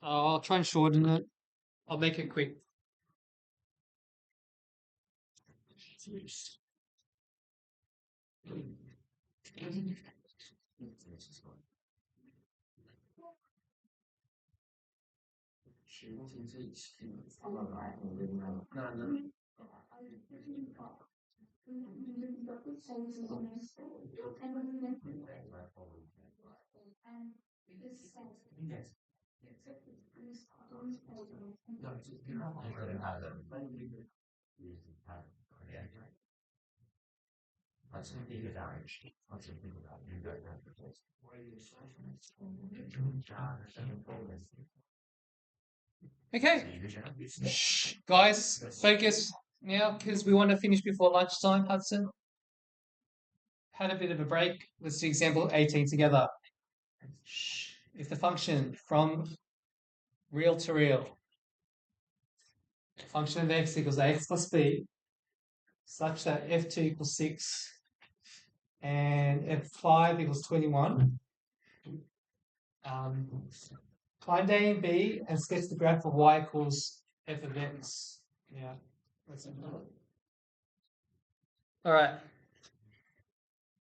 I'll try and shorten it. I'll make it quick. Okay, shh, guys, focus now because we want to finish before lunchtime. Hudson had a bit of a break. Let's do example 18 together. Shh. If the function from real to real, function of x equals ax plus b, such that f2 equals 6 and f5 equals 21. Find a and b and sketch the graph of y equals f of x. Yeah, let's have a look. All right.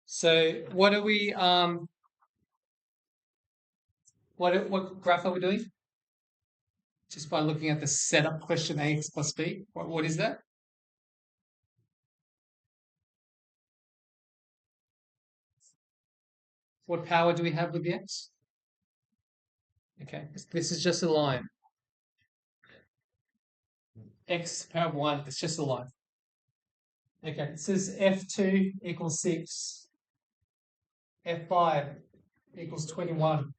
So what are we what graph are we doing? Just by looking at the setup question ax plus b. What is that? What power do we have with the x? Okay, this is just a line. X power of 1, it's just a line. Okay, it says f2 equals 6, f5 equals 21.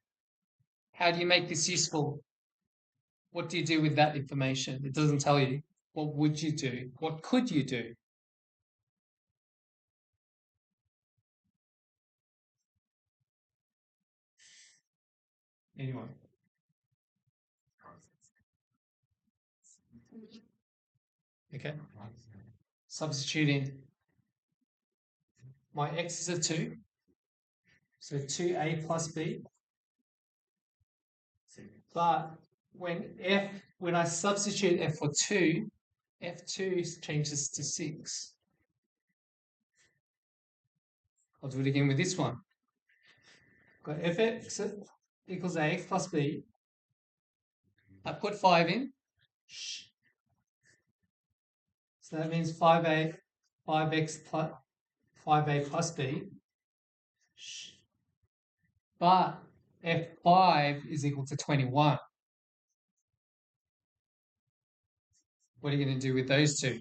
How do you make this useful? What do you do with that information? It doesn't tell you. What would you do? What could you do? Anyone? Okay. Substituting. My x is a 2. So 2a plus b. But when I substitute f for 2, f2 changes to 6. I'll do it again with this one. Got fx equals ax plus b. I put 5 in. So that means 5x plus 5a plus b. But f5 is equal to 21. What are you going to do with those two?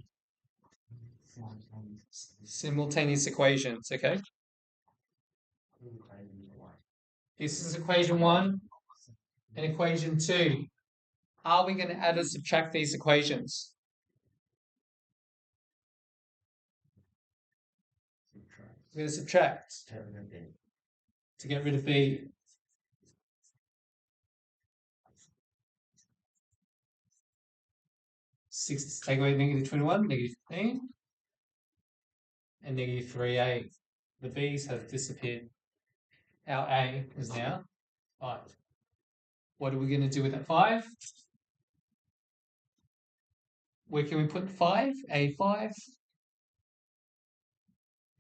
Simultaneous equations, okay? This is equation 1 and equation 2. Are we going to add or subtract these equations? We're going to subtract to get rid of b. Six, take away negative 21, negative 15, and negative 3a. The b's have disappeared. Our a is now 5. What are we going to do with that 5? Where can we put 5? A5.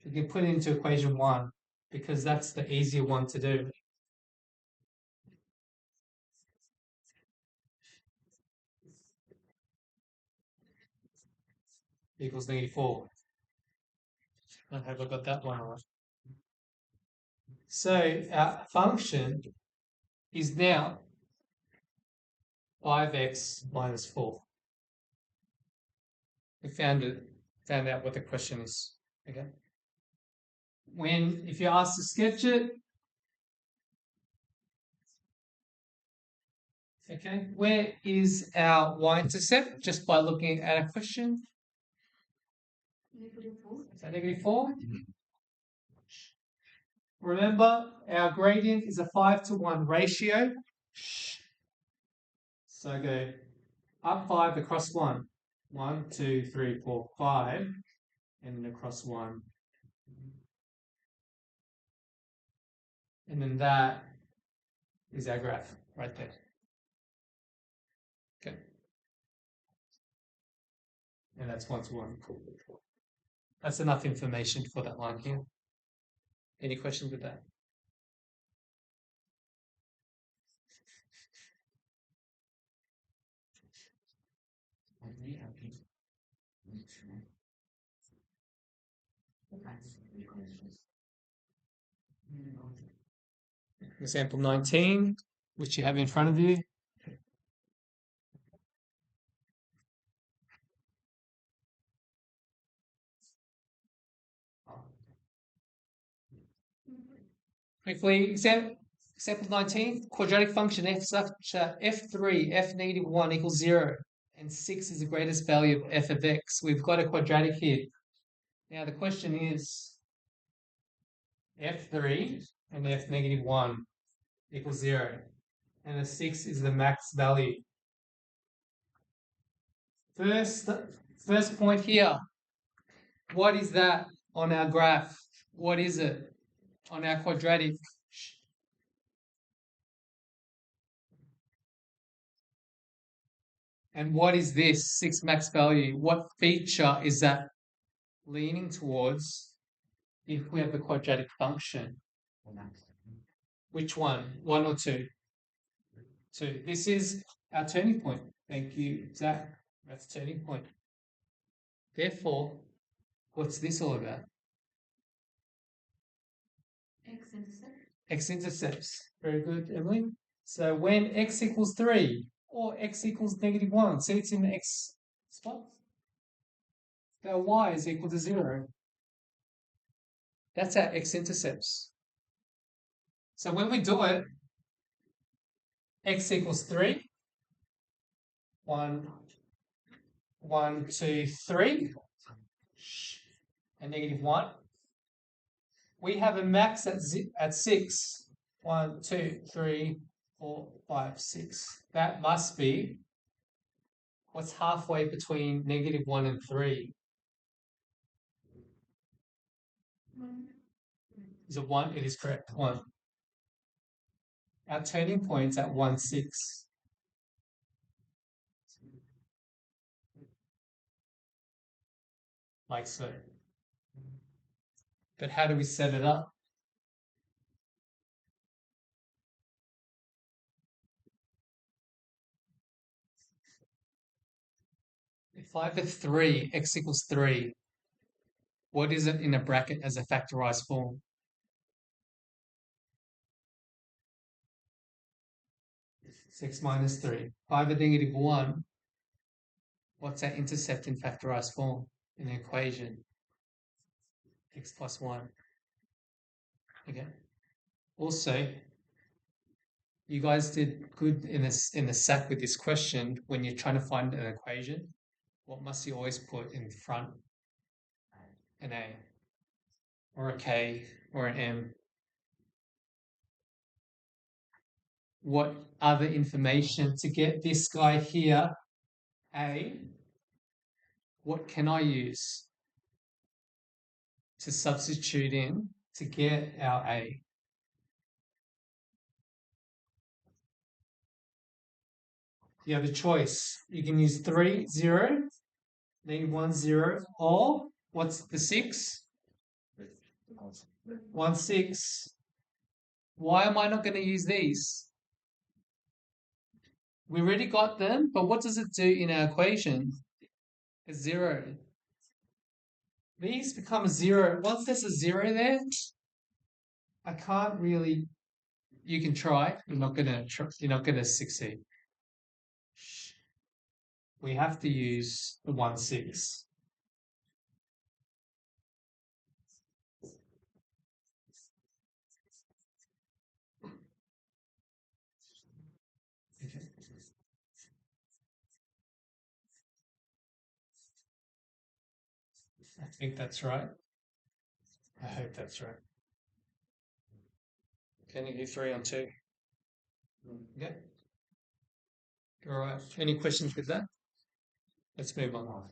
We can put it into equation 1 because that's the easier one to do. Equals negative 4. I hope I got that one right. So our function is now 5x minus 4. We found out what the question is. Okay. If you're asked to sketch it, okay, where is our y-intercept? Just by looking at a question. Is that negative 4? Remember, our gradient is a 5-to-1 ratio. So go up 5 across 1. 1, 2, 3, 4, 5. And then across 1. And then that is our graph right there. Okay. And that's 1 to 1. That's enough information for that line here. Any questions with that? Example 19, which you have in front of you. Quickly, example 19, quadratic function f such that f3, f negative 1 equals 0, and 6 is the greatest value of f of x. We've got a quadratic here. Now the question is, f3 and f negative 1 equals 0, and the 6 is the max value. First point here, what is that on our graph? What is it on our quadratic? And what is this 6 max value? What feature is that leaning towards if we have a quadratic function? Which one? 1 or 2? 2. This is our turning point. Thank you, Zach. That's turning point. Therefore, what's this all about? X-intercept. X-intercepts. Very good, Emily. So when x equals 3 or x equals negative 1, see it's in the x spot. Our y is equal to 0. That's our x-intercepts. So when we do it, x equals 3. 1, 2, 3. And negative 1. We have a max at 6. 1, 2, 3, 4, 5, 6. That must be what's halfway between negative 1 and 3. Is it 1? It is correct. 1. Our turning point's at 1, 6. Like so. But how do we set it up? If I have a 3, x equals 3, what is it in a bracket as a factorized form? Six minus 3. If I have a negative 1, what's our intercept in factorized form in the equation? X plus 1. Okay. Also, you guys did good in the SAC with this question. When you're trying to find an equation, what must you always put in front? An A, or a K, or an M. What other information to get this guy here, A, what can I use to substitute in to get our A? You have a choice. You can use 3, 0, negative 1, 0, or what's the 6? 1, 6. Why am I not going to use these? We already got them, but what does it do in our equation? A 0. These become a 0. Once there's a 0 there, I can't really. You can try. You're not gonna succeed. We have to use the 1, 6. Okay. I think that's right. I hope that's right. Can you do 3 on 2? Okay. All right. Any questions with that? Let's move on.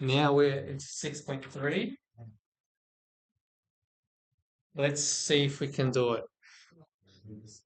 Now we're at 6.3. Let's see if we can do it. is